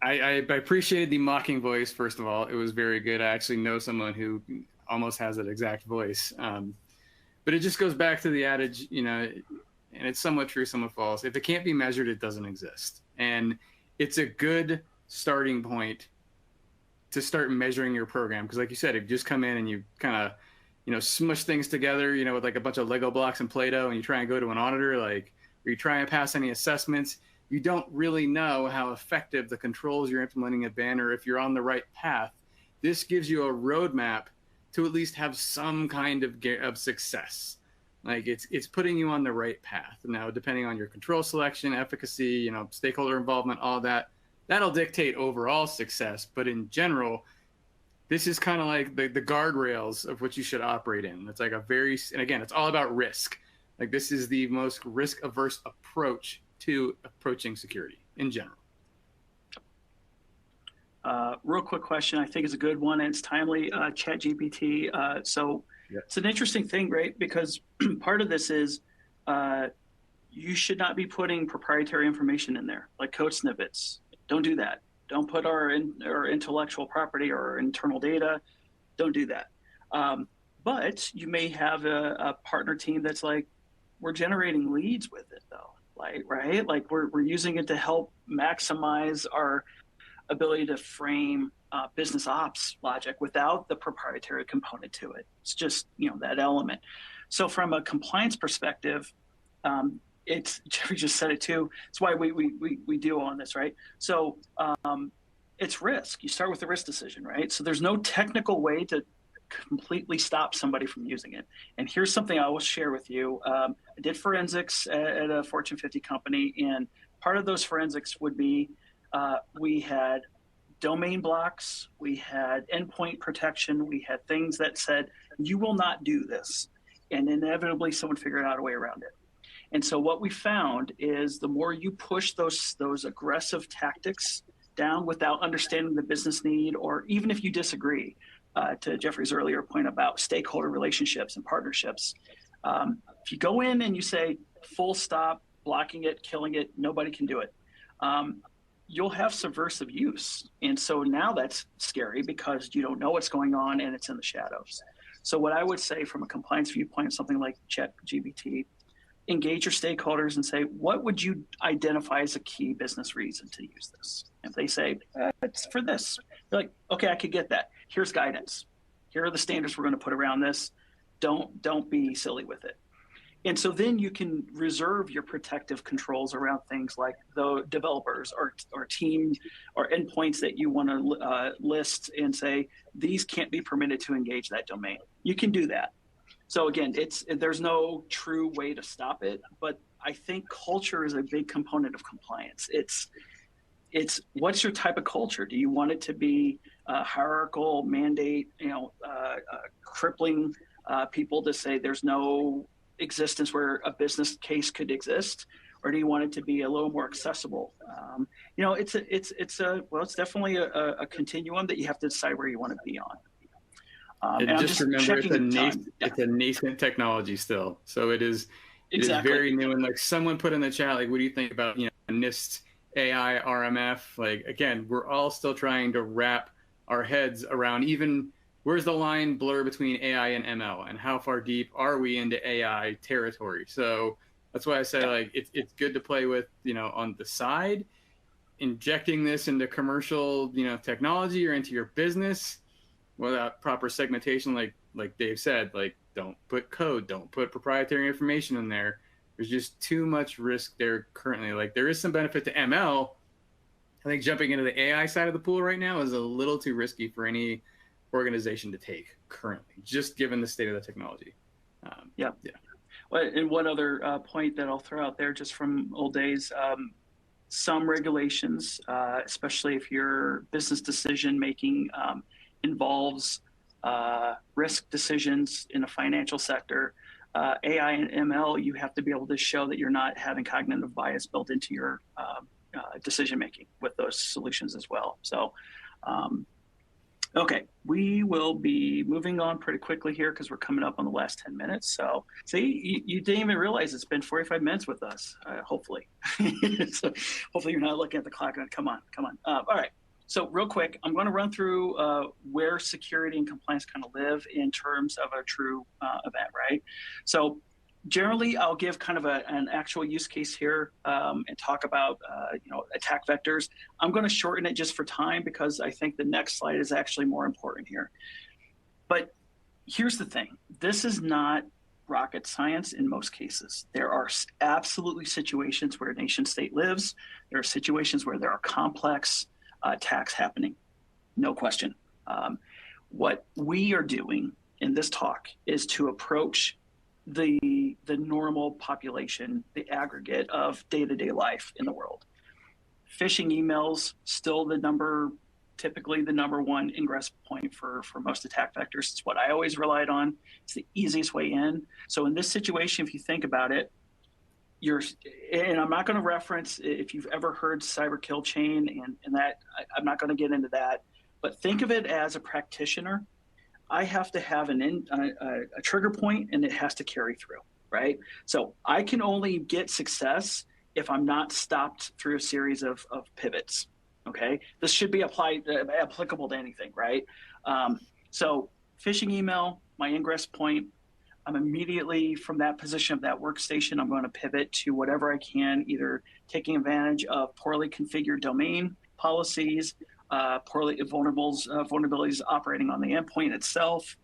I appreciated the mocking voice, first of all. It was very good. I actually know someone who almost has that exact voice. But it just goes back to the adage, and it's somewhat true, somewhat false. If it can't be measured, it doesn't exist. And it's a good starting point to start measuring your program. Because like you said, if you just come in and you kind of, smush things together, with like a bunch of Lego blocks and Play-Doh, and you try and go to an auditor, or you try and pass any assessments, you don't really know how effective the controls you're implementing have been, or if you're on the right path. This gives you a roadmap to at least have some kind of success. Like it's putting you on the right path. Now, depending on your control selection, efficacy, stakeholder involvement, all that, that'll dictate overall success. But in general, this is kind of like the guardrails of what you should operate in. It's like and again, it's all about risk. Like this is the most risk-averse approach to approaching security in general. Real quick question, I think is a good one, and it's timely. ChatGPT. It's an interesting thing, right? Because part of this is you should not be putting proprietary information in there, like code snippets. Don't do that. Don't put our intellectual property or our internal data. Don't do that. But you may have a partner team that's like, we're generating leads with it, though. Right? Like we're using it to help maximize our ability to frame business ops logic without the proprietary component to it. It's just, that element. So from a compliance perspective, Jeffrey just said it too. It's why we do on this, right? So it's risk. You start with the risk decision, right? So there's no technical way to completely stop somebody from using it. And here's something I will share with you. I did forensics at a Fortune 50 company, and part of those forensics would be we had domain blocks, we had endpoint protection, we had things that said, you will not do this. And inevitably someone figured out a way around it. And so what we found is the more you push those aggressive tactics down without understanding the business need, or even if you disagree, to Jeffrey's earlier point about stakeholder relationships and partnerships, if you go in and you say full stop, blocking it, killing it, nobody can do it, you'll have subversive use. And so now that's scary because you don't know what's going on and it's in the shadows. So what I would say from a compliance viewpoint, something like ChatGPT, engage your stakeholders and say, what would you identify as a key business reason to use this? If they say, it's for this, you're like, okay, I could get that. Here's guidance. Here are the standards we're going to put around this. Don't be silly with it. And so then you can reserve your protective controls around things like the developers or team or endpoints that you want to list and say, these can't be permitted to engage that domain. You can do that. So again, there's no true way to stop it, but I think culture is a big component of compliance. It's what's your type of culture? Do you want it to be hierarchical, mandate, crippling people to say there's no existence where a business case could exist, or do you want it to be a little more accessible? It's definitely a continuum that you have to decide where you want to be on. And just remember, it's a nascent technology still, so it is very new. And like someone put in the chat, like, what do you think about NIST, AI, RMF? Like, again, we're all still trying to wrap our heads around even where's the line blur between AI and ML, and how far deep are we into AI territory? So that's why I say, like, it's good to play with, on the side, injecting this into commercial, technology or into your business without proper segmentation. Like Dave said, like, don't put code, don't put proprietary information in there. There's just too much risk there currently. Like, there is some benefit to ML. I think jumping into the AI side of the pool right now is a little too risky for any organization to take currently, just given the state of the technology. Well, and one other point that I'll throw out there, just from old days, some regulations, especially if your business decision making involves risk decisions in a financial sector, AI and ML, you have to be able to show that you're not having cognitive bias built into your decision making with those solutions as well. So okay, we will be moving on pretty quickly here because we're coming up on the last 10 minutes. So see, you didn't even realize it's been 45 minutes with us, hopefully. So hopefully you're not looking at the clock and come on. All right, so real quick, I'm going to run through where security and compliance kind of live in terms of a true event, right? So generally, I'll give kind of an actual use case here and talk about attack vectors. I'm going to shorten it just for time because I think the next slide is actually more important here. But here's the thing. This is not rocket science in most cases. There are absolutely situations where a nation state lives. There are situations where there are complex attacks happening. No question. What we are doing in this talk is to approach the normal population, the aggregate of day-to-day life in the world. Phishing emails, still typically the number one ingress point for most attack vectors. It's what I always relied on. It's the easiest way in. So in this situation, if you think about it, and I'm not going to reference if you've ever heard cyber kill chain and that, I'm not going to get into that, but think of it as a practitioner. I have to have a trigger point and it has to carry through, right? So I can only get success if I'm not stopped through a series of pivots, okay? This should be applicable to anything, right? So phishing email, my ingress point, I'm immediately from that position of that workstation, I'm going to pivot to whatever I can, either taking advantage of poorly configured domain policies, vulnerabilities operating on the endpoint itself.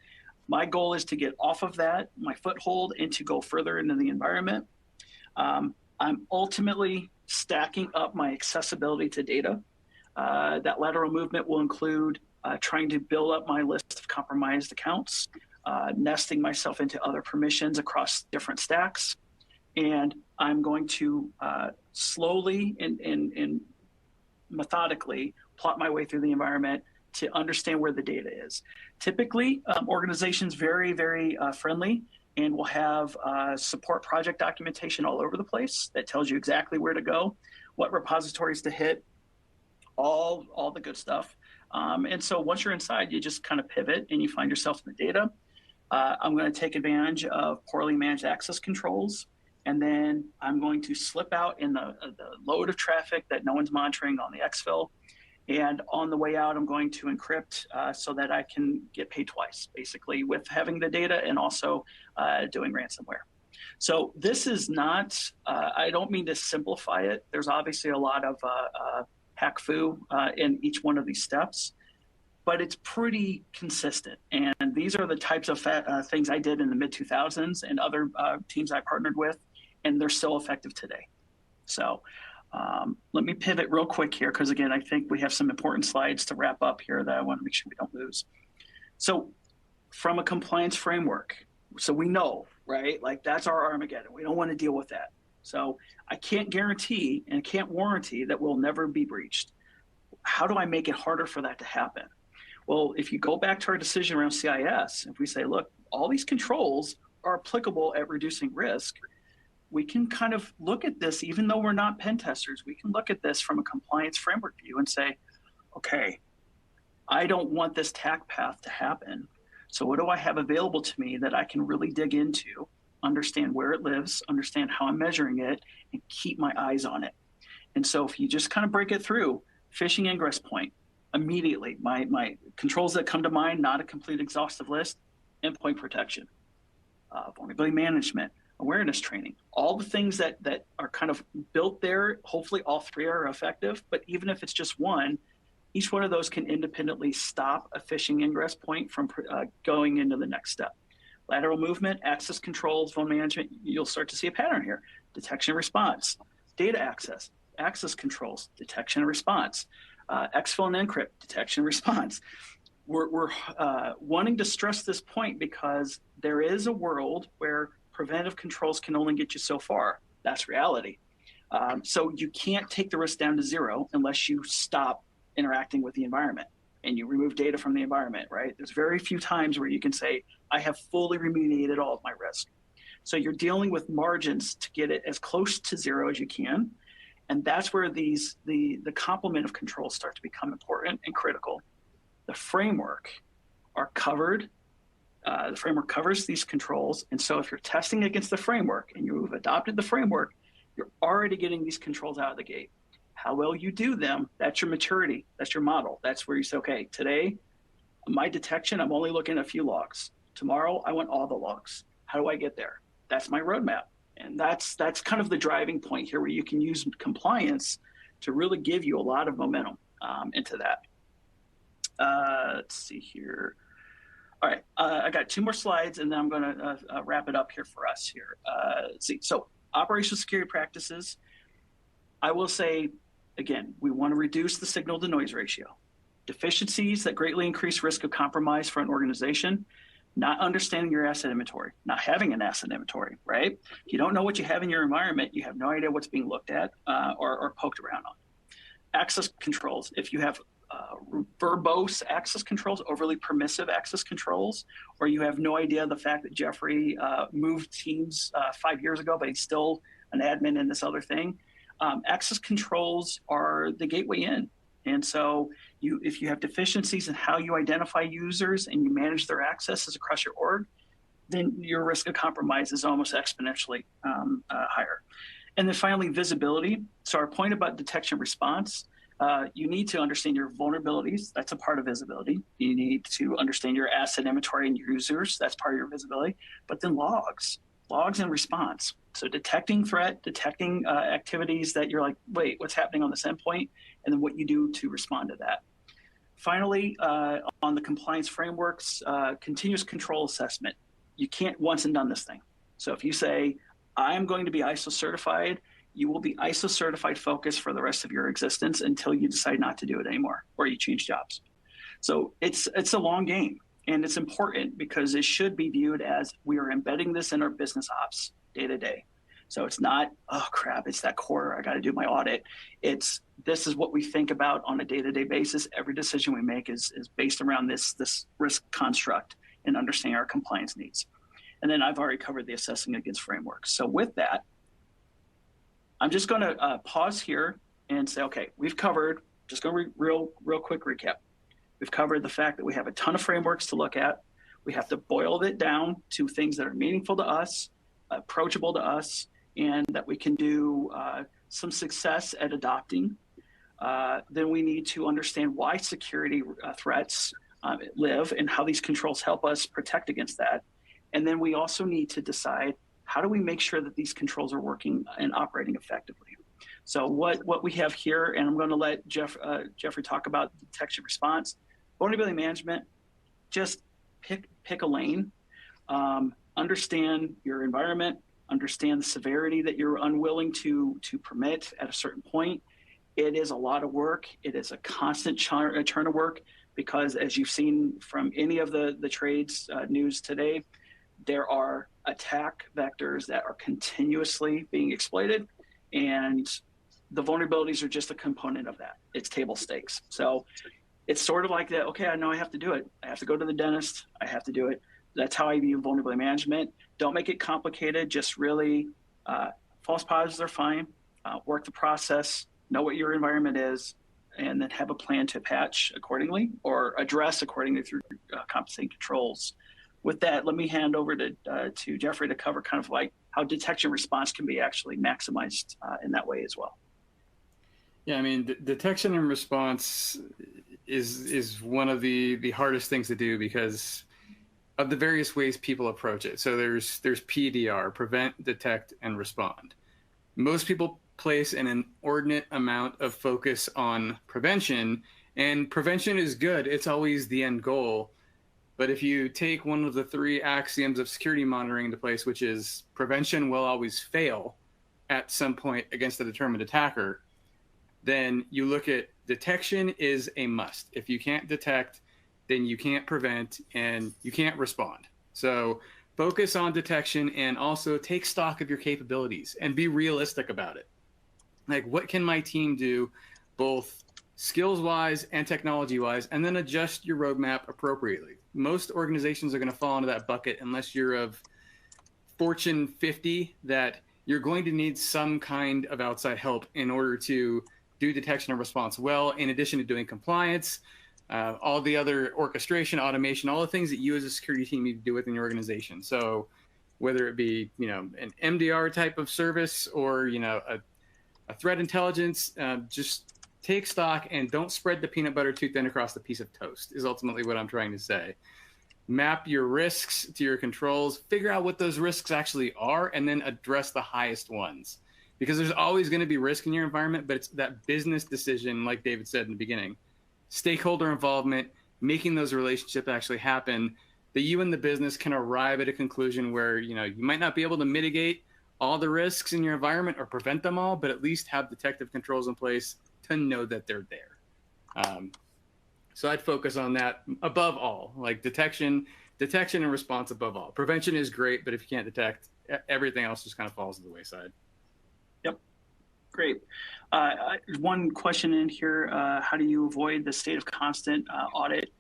My goal is to get off of that, my foothold, and to go further into the environment. I'm ultimately stacking up my accessibility to data. That lateral movement will include trying to build up my list of compromised accounts, nesting myself into other permissions across different stacks. And I'm going to slowly and methodically plot my way through the environment to understand where the data is. Typically, organizations very, very friendly and will have support project documentation all over the place that tells you exactly where to go, what repositories to hit, all the good stuff. And so once you're inside, you just kind of pivot and you find yourself in the data. I'm going to take advantage of poorly managed access controls. And then I'm going to slip out in the load of traffic that no one's monitoring on the exfil. And on the way out, I'm going to encrypt so that I can get paid twice, basically, with having the data and also doing ransomware. So this is not, I don't mean to simplify it. There's obviously a lot of hack-fu in each one of these steps. but it's pretty consistent. And these are the types of things I did in the mid 2000s and other teams I partnered with, and they're still effective today. So let me pivot real quick here, because again, I think we have some important slides to wrap up here that I want to make sure we don't lose. So from a compliance framework, so we know, right? Like that's our Armageddon. We don't want to deal with that. So I can't guarantee and can't warranty that we'll never be breached. How do I make it harder for that to happen? Well, if you go back to our decision around CIS, if we say, look, all these controls are applicable at reducing risk, we can kind of look at this, even though we're not pen testers, we can look at this from a compliance framework view and say, okay, I don't want this attack path to happen. So what do I have available to me that I can really dig into, understand where it lives, understand how I'm measuring it, and keep my eyes on it? And so if you just kind of break it through, phishing ingress point, immediately, my controls that come to mind, not a complete exhaustive list, endpoint protection, vulnerability management, awareness training, all the things that are kind of built there. Hopefully all three are effective, but even if it's just one, each one of those can independently stop a phishing ingress point from going into the next step. Lateral movement, access controls, phone management, you'll start to see a pattern here. Detection and response, data access, access controls, detection and response, exfil and encrypt, detection and response. We're wanting to stress this point because there is a world where preventive controls can only get you so far. That's reality. So you can't take the risk down to zero unless you stop interacting with the environment and you remove data from the environment, right? There's very few times where you can say, I have fully remediated all of my risk. So you're dealing with margins to get it as close to zero as you can. And that's where the complement of controls start to become important and critical. The framework are covered. The framework covers these controls. And so if you're testing against the framework and you've adopted the framework, you're already getting these controls out of the gate. How well you do them, that's your maturity. That's your model. That's where you say, okay, today, my detection, I'm only looking at a few logs. Tomorrow, I want all the logs. How do I get there? That's my roadmap. And that's kind of the driving point here, where you can use compliance to really give you a lot of momentum into that. Let's see here. All right, I got two more slides, and then I'm going to wrap it up here for us here. Let's see. So operational security practices, I will say, again, we want to reduce the signal to noise ratio. Deficiencies that greatly increase risk of compromise for an organization, not understanding your asset inventory, not having an asset inventory, right? If you don't know what you have in your environment, you have no idea what's being looked at or poked around on. Access controls, if you have verbose access controls, overly permissive access controls, or you have no idea the fact that Jeffrey moved teams 5 years ago, but he's still an admin in this other thing. Access controls are the gateway in. And so if you have deficiencies in how you identify users and you manage their accesses across your org, then your risk of compromise is almost exponentially higher. And then finally, visibility. So our point about detection response, you need to understand your vulnerabilities. That's a part of visibility. You need to understand your asset inventory and your users. That's part of your visibility. But then logs and response. So detecting threat, detecting activities that you're like, wait, what's happening on this endpoint? And then what you do to respond to that. Finally, on the compliance frameworks, continuous control assessment. You can't once and done this thing. So if you say, I'm going to be ISO certified, you will be ISO certified focused for the rest of your existence until you decide not to do it anymore or you change jobs. So it's a long game, and it's important because it should be viewed as we are embedding this in our business ops day to day. So it's not, oh crap, it's that quarter, I got to do my audit. This is what we think about on a day-to-day basis. Every decision we make is based around this risk construct and understanding our compliance needs. And then I've already covered the assessing against frameworks. So with that, I'm just going to pause here and say, okay, we've covered, just going to real quick recap. We've covered the fact that we have a ton of frameworks to look at. We have to boil it down to things that are meaningful to us, approachable to us, and that we can do some success at adopting. Then we need to understand why security threats live and how these controls help us protect against that. And then we also need to decide, how do we make sure that these controls are working and operating effectively? So what we have here, and I'm going to let Jeffrey talk about detection response. vulnerability management, just pick a lane, understand your environment, understand the severity that you're unwilling to permit at a certain point. It is a lot of work. It is a constant turn of work because, as you've seen from any of the trades news today, there are attack vectors that are continuously being exploited, and the vulnerabilities are just a component of that. It's table stakes. So it's sort of like that. Okay, I know I have to do it. I have to go to the dentist. I have to do it. That's how I view vulnerability management. Don't make it complicated. Just really, false positives are fine. Work the process. Know what your environment is, and then have a plan to patch accordingly or address accordingly through compensating controls. With that, let me hand over to Jeffrey to cover kind of like how detection response can be actually maximized in that way as well. Yeah, I mean, detection and response is one of the hardest things to do because of the various ways people approach it. So there's PDR, prevent, detect, and respond. Most people place an inordinate amount of focus on prevention, and prevention is good. It's always the end goal. But if you take one of the 3 axioms of security monitoring into place, which is prevention will always fail at some point against a determined attacker, then you look at detection is a must. If you can't detect, then you can't prevent and you can't respond. So focus on detection and also take stock of your capabilities and be realistic about it. Like, what can my team do both skills-wise and technology-wise, and then adjust your roadmap appropriately. Most organizations are going to fall into that bucket unless you're of Fortune 50, that you're going to need some kind of outside help in order to do detection and response well, in addition to doing compliance, all the other orchestration, automation, all the things that you as a security team need to do within your organization. So whether it be, an MDR type of service or, a threat intelligence, just take stock and don't spread the peanut butter too thin across the piece of toast is ultimately what I'm trying to say. Map your risks to your controls, figure out what those risks actually are, and then address the highest ones. Because there's always going to be risk in your environment, but it's that business decision, like David said in the beginning, stakeholder involvement, making those relationships actually happen, that you and the business can arrive at a conclusion where, you might not be able to mitigate all the risks in your environment or prevent them all, but at least have detective controls in place to know that they're there. So I'd focus on that above all, like detection and response above all. Prevention is great, but if you can't detect, everything else just kind of falls to the wayside. Yep. Great. One question in here, how do you avoid the state of constant audit?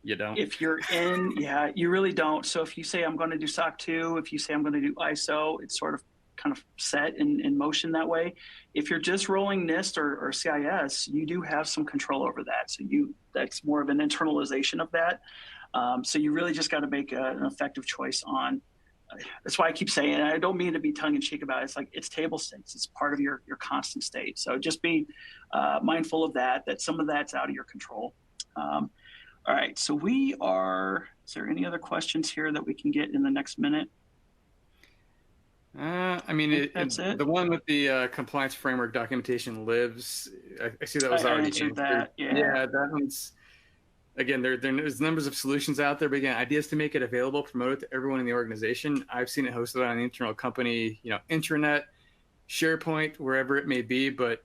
You don't. If you're in, yeah, you really don't. So if you say I'm going to do SOC 2, if you say I'm going to do ISO, it's sort of kind of set in motion that way. If you're just rolling NIST or CIS, you do have some control over that. So that's more of an internalization of that. So you really just got to make an effective choice on. That's why I keep saying, and I don't mean to be tongue in cheek about it. It's like it's table stakes. It's part of your constant state. So just be mindful of that some of that's out of your control. All right. So is there any other questions here that we can get in the next minute? I mean, that's it. The one with the compliance framework documentation lives. I see that was already answered that. Yeah, that one's. Again, there's numbers of solutions out there, but again, ideas to make it available, promote it to everyone in the organization. I've seen it hosted on the internal company, intranet, SharePoint, wherever it may be. But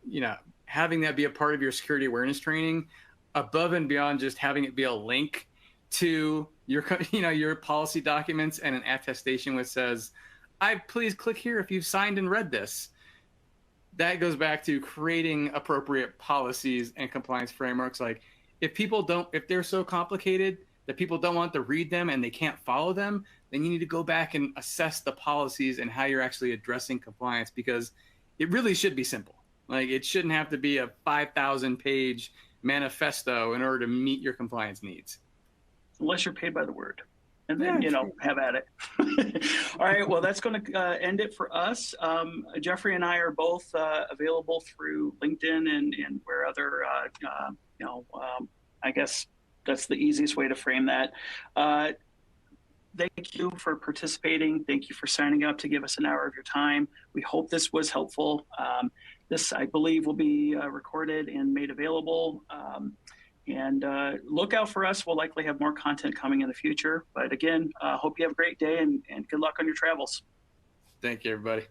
having that be a part of your security awareness training, above and beyond just having it be a link to your, your policy documents and an attestation which says, please click here if you've signed and read this. That goes back to creating appropriate policies and compliance frameworks. Like, if they're so complicated that people don't want to read them and they can't follow them, then you need to go back and assess the policies and how you're actually addressing compliance, because it really should be simple. Like, it shouldn't have to be a 5,000 page manifesto in order to meet your compliance needs. Unless you're paid by the word. And then, have at it. All right. Well, that's going to end it for us. Jeffrey and I are both available through LinkedIn and where other, I guess that's the easiest way to frame that. Thank you for participating. Thank you for signing up to give us an hour of your time. We hope this was helpful. This, I believe, will be recorded and made available. And look out for us. We'll likely have more content coming in the future. But again, hope you have a great day and good luck on your travels. Thank you, everybody.